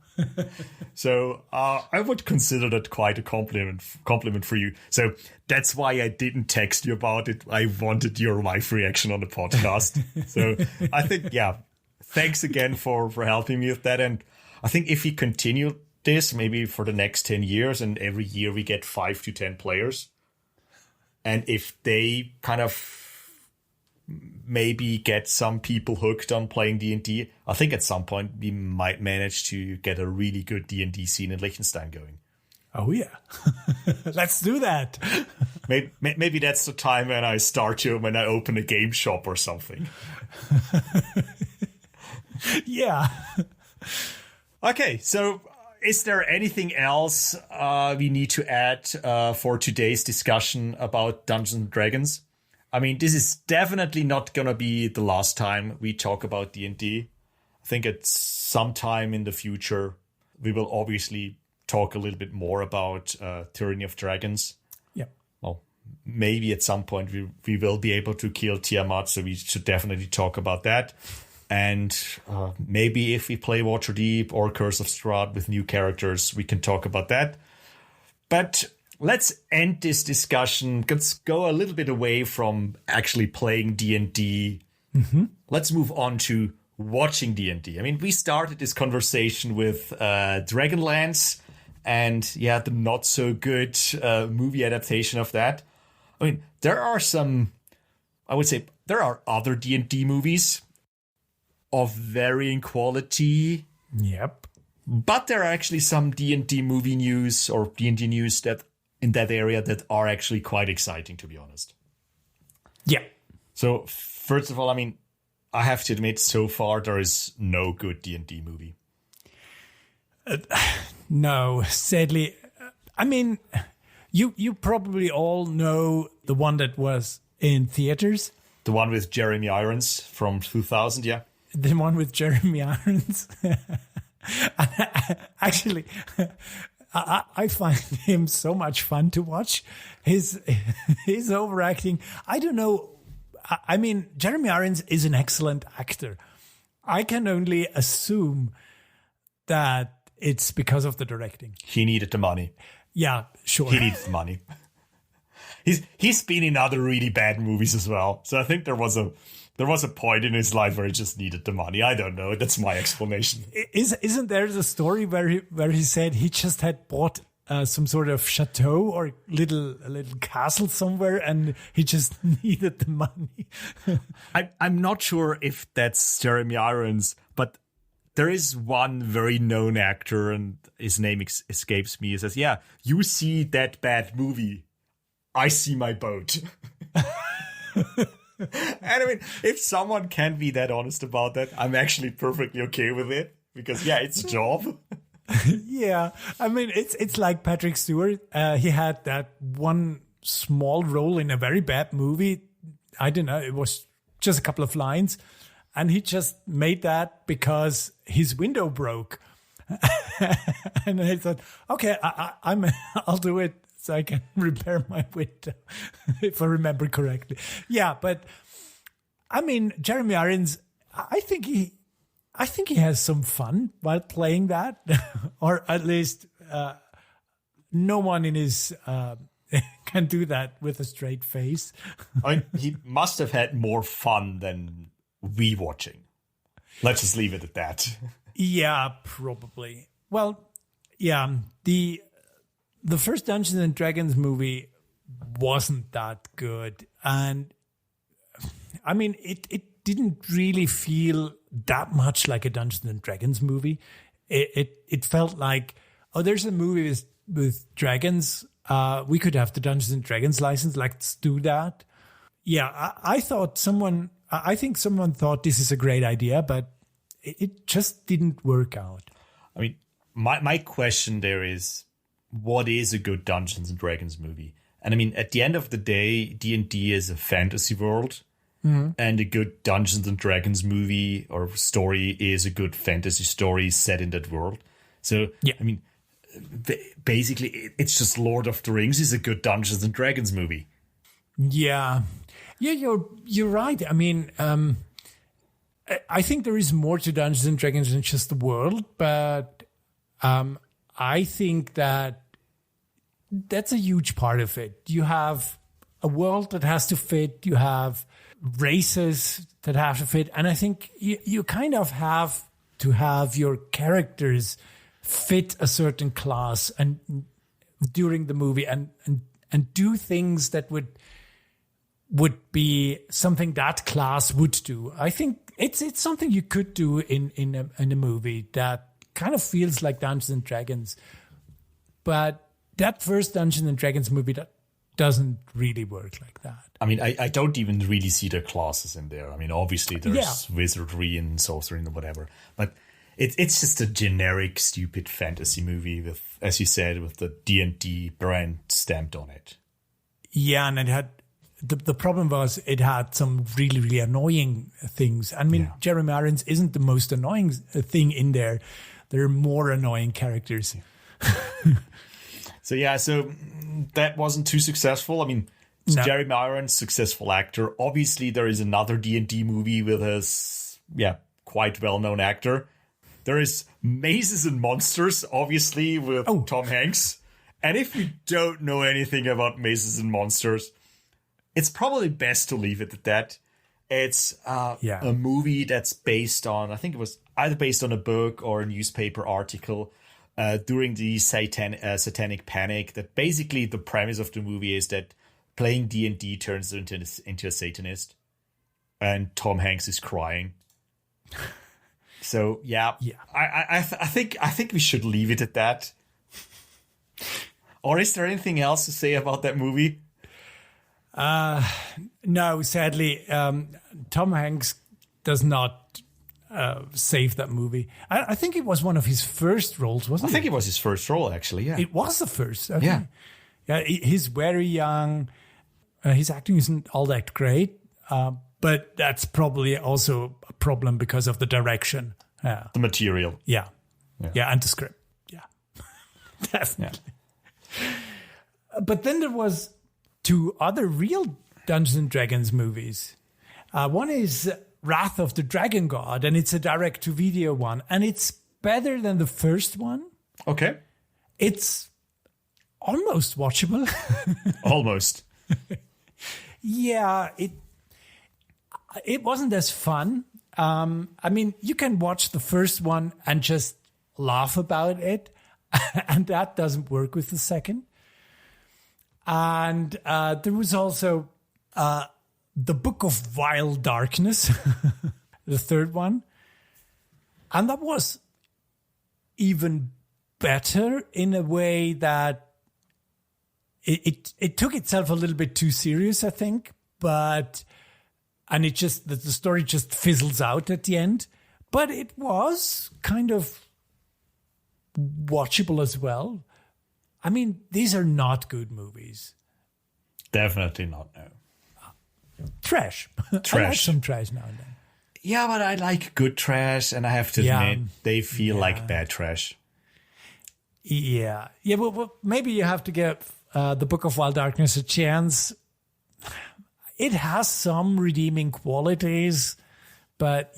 So I would consider that quite a compliment for you. So that's why I didn't text you about it. I wanted your live reaction on the podcast. So I think, yeah, thanks again for helping me with that. And I think if we continue this maybe for the next 10 years and every year we get 5 to 10 players, and if they kind of maybe get some people hooked on playing D&D, I think at some point we might manage to get a really good D&D scene in Liechtenstein going. Oh, yeah. Let's do that. Maybe that's the time when I open a game shop or something. Yeah. Okay, so is there anything else we need to add for today's discussion about Dungeons and Dragons? I mean, this is definitely not going to be the last time we talk about D&D. I think at some time in the future, we will obviously talk a little bit more about Tyranny of Dragons. Yeah. Well, maybe at some point we will be able to kill Tiamat, so we should definitely talk about that. And maybe if we play Waterdeep or Curse of Strahd with new characters, we can talk about that. But let's end this discussion. Let's go a little bit away from actually playing D&D. Mm-hmm. Let's move on to watching D&D. I mean, we started this conversation with Dragonlance and, the not so good movie adaptation of that. I mean, there are other D&D movies of varying quality. Yep. But there are actually some D&D movie news or D&D news that in that area that are actually quite exciting, to be honest. Yeah. So first of all, I mean, I have to admit, so far there is no good D&D movie. No, sadly. I mean, you probably all know the one that was in theaters. The one with Jeremy Irons from 2000, yeah. The one with Jeremy Irons. Actually, I find him so much fun to watch. His overacting. I don't know. I mean, Jeremy Irons is an excellent actor. I can only assume that it's because of the directing. He needed the money. Yeah, sure. He needs the money. He's been in other really bad movies as well. So I think there was a point in his life where he just needed the money. I don't know. That's my explanation. Isn't there the story where he said he just had bought some sort of chateau or a little castle somewhere and he just needed the money? I'm not sure if that's Jeremy Irons, but there is one very known actor and his name escapes me. He says, yeah, you see that bad movie. I see my boat. And I mean, if someone can be that honest about that, I'm actually perfectly okay with it because, it's a job. Yeah, I mean, it's like Patrick Stewart. He had that one small role in a very bad movie. I don't know. It was just a couple of lines. And he just made that because his window broke. And I thought, okay, I'll do it. So I can repair my window, if I remember correctly. Yeah, but I mean, Jeremy Irons, I think he has some fun while playing that, or at least no one in his can do that with a straight face. I mean, he must have had more fun than we watching. Let's just leave it at that. Yeah, probably. Well, yeah, the first Dungeons and Dragons movie wasn't that good. And I mean, it didn't really feel that much like a Dungeons and Dragons movie. It felt like, oh, there's a movie with dragons. We could have the Dungeons and Dragons license. Let's do that. Yeah, I think someone thought this is a great idea, but it just didn't work out. I mean, my question there is, what is a good Dungeons and Dragons movie? And I mean, at the end of the day, D&D is a fantasy world, and a good Dungeons and Dragons movie or story is a good fantasy story set in that world. So, yeah. I mean, basically, it's just Lord of the Rings is a good Dungeons and Dragons movie. Yeah, you're right. I mean, I think there is more to Dungeons and Dragons than just the world, but I think that's a huge part of it. You have a world that has to fit. You have races that have to fit. And I think you kind of have to have your characters fit a certain class and during the movie and do things that would be something that class would do. I think it's something you could do in a movie that kind of feels like Dungeons and Dragons. But that first Dungeons and Dragons movie that doesn't really work like that. I mean, I don't even really see the classes in there. I mean, obviously there's wizardry and sorcery and whatever, but it's just a generic, stupid fantasy movie with, as you said, with the D&D brand stamped on it. Yeah, and it had the problem was it had some really, really annoying things. I mean, Jeremy Irons isn't the most annoying thing in there. There are more annoying characters. So that wasn't too successful. I mean, Jeremy Irons, successful actor. Obviously, there is another D&D movie with his, quite well-known actor. There is Mazes and Monsters, obviously, with Tom Hanks. And if you don't know anything about Mazes and Monsters, it's probably best to leave it at that. It's a movie that's based on, I think it was either based on a book or a newspaper article during the satanic panic. That basically the premise of the movie is that playing D&D turns into a Satanist. And Tom Hanks is crying. So, I think we should leave it at that. Or is there anything else to say about that movie? No, sadly, Tom Hanks does not save that movie. I think it was one of his first roles, wasn't it? I think it was his first role, actually, yeah. It was the first, okay. Yeah, he's very young. His acting isn't all that great, but that's probably also a problem because of the direction. The material. Yeah, and the script. Yeah, definitely. Yeah. But then there was 2 other real Dungeons and Dragons movies. One is Wrath of the Dragon God, and it's a direct-to-video one, and it's better than the first one. Okay. It's almost watchable. Almost. Yeah, it wasn't as fun. I mean, you can watch the first one and just laugh about it, and that doesn't work with the second. And there was also the Book of Wild Darkness, the third one. And that was even better in a way that it took itself a little bit too serious, I think. And it just, the story just fizzles out at the end. But it was kind of watchable as well. I mean, these are not good movies. Definitely not, no. Trash. I like some trash now and then. Yeah, but I like good trash, and I have to admit, they feel like bad trash. Yeah. Yeah, well, maybe you have to give the Book of Wild Darkness a chance. It has some redeeming qualities, but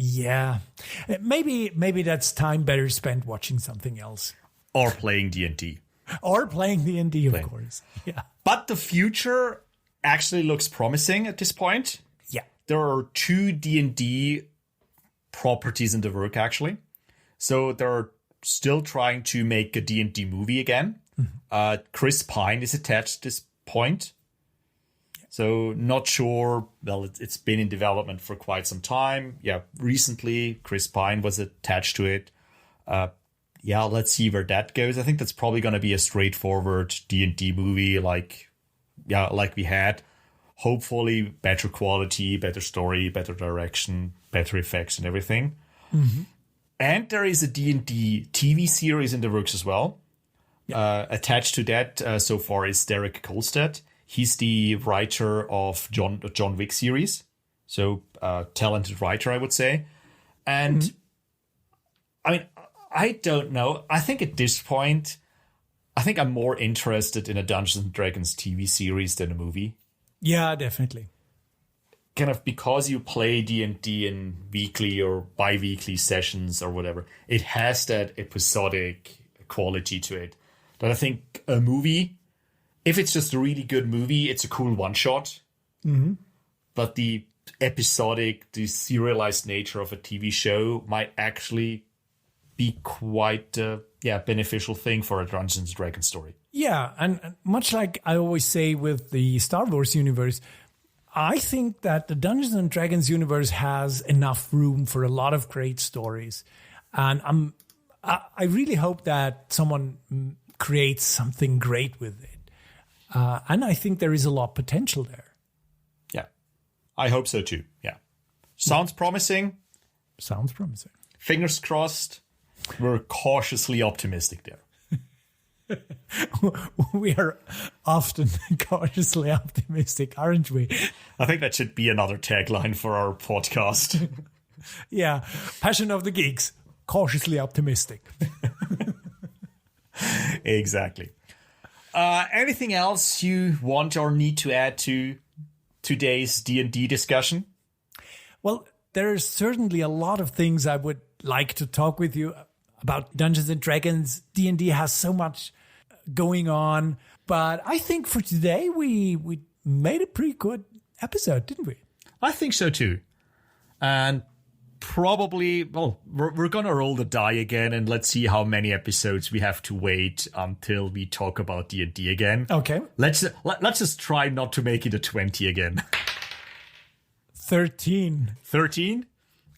maybe that's time better spent watching something else. Or playing D&D. Or playing D&D, of course. Yeah. But the future actually looks promising at this point. Yeah. There are 2 D&D properties in the work, actually. So they're still trying to make a D&D movie again. Mm-hmm. Chris Pine is attached at this point. Yeah. So not sure. Well, it's been in development for quite some time. Yeah, recently Chris Pine was attached to it. Let's see where that goes. I think that's probably going to be a straightforward D&D movie like we had. Hopefully better quality, better story, better direction, better effects and everything. Mm-hmm. And there is a D&D TV series in the works as well. Yeah. Attached to that so far is Derek Kolstad. He's the writer of John Wick series. So talented writer, I would say. And I mean, I don't know. I think at this point, I'm more interested in a Dungeons & Dragons TV series than a movie. Yeah, definitely. Kind of because you play D&D in weekly or bi-weekly sessions or whatever, it has that episodic quality to it. That I think a movie, if it's just a really good movie, it's a cool one-shot. Mm-hmm. But the episodic, the serialized nature of a TV show might actually be quite beneficial thing for a Dungeons & Dragons story. Yeah, and much like I always say with the Star Wars universe, I think that the Dungeons & Dragons universe has enough room for a lot of great stories. And I really hope that someone creates something great with it. And I think there is a lot of potential there. Yeah, I hope so too. Yeah. Sounds promising. Sounds promising. Fingers crossed. We're cautiously optimistic there. We are often cautiously optimistic, aren't we? I think that should be another tagline for our podcast. Yeah. Passion of the Geeks. Cautiously optimistic. Exactly. Anything else you want or need to add to today's D&D discussion? Well, there's certainly a lot of things I would like to talk with you about Dungeons & Dragons. D&D has so much going on. But I think for today, we made a pretty good episode, didn't we? I think so too. And probably, well, we're going to roll the die again, and let's see how many episodes we have to wait until we talk about D&D again. Okay. Let's just try not to make it a 20 again. 13. 13?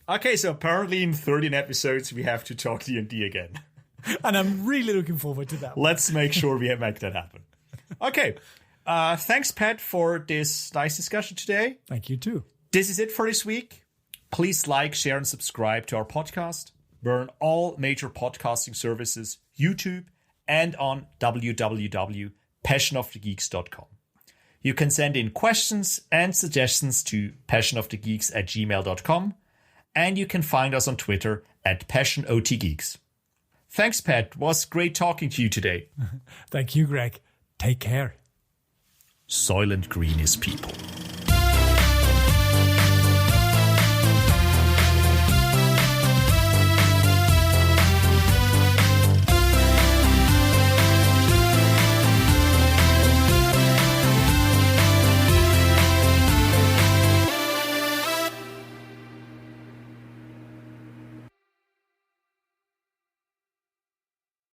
Okay, so apparently in 13 episodes we have to talk D&D again. And I'm really looking forward to that. Let's make sure we make that happen. Okay. Thanks, Pat, for this nice discussion today. Thank you, too. This is it for this week. Please like, share, and subscribe to our podcast. We're on all major podcasting services, YouTube, and on www.passionofthegeeks.com. You can send in questions and suggestions to passionofthegeeks@gmail.com, and you can find us on Twitter @PassionOTGeeks. Thanks, Pat. It was great talking to you today. Thank you, Greg. Take care. Soylent Green is people.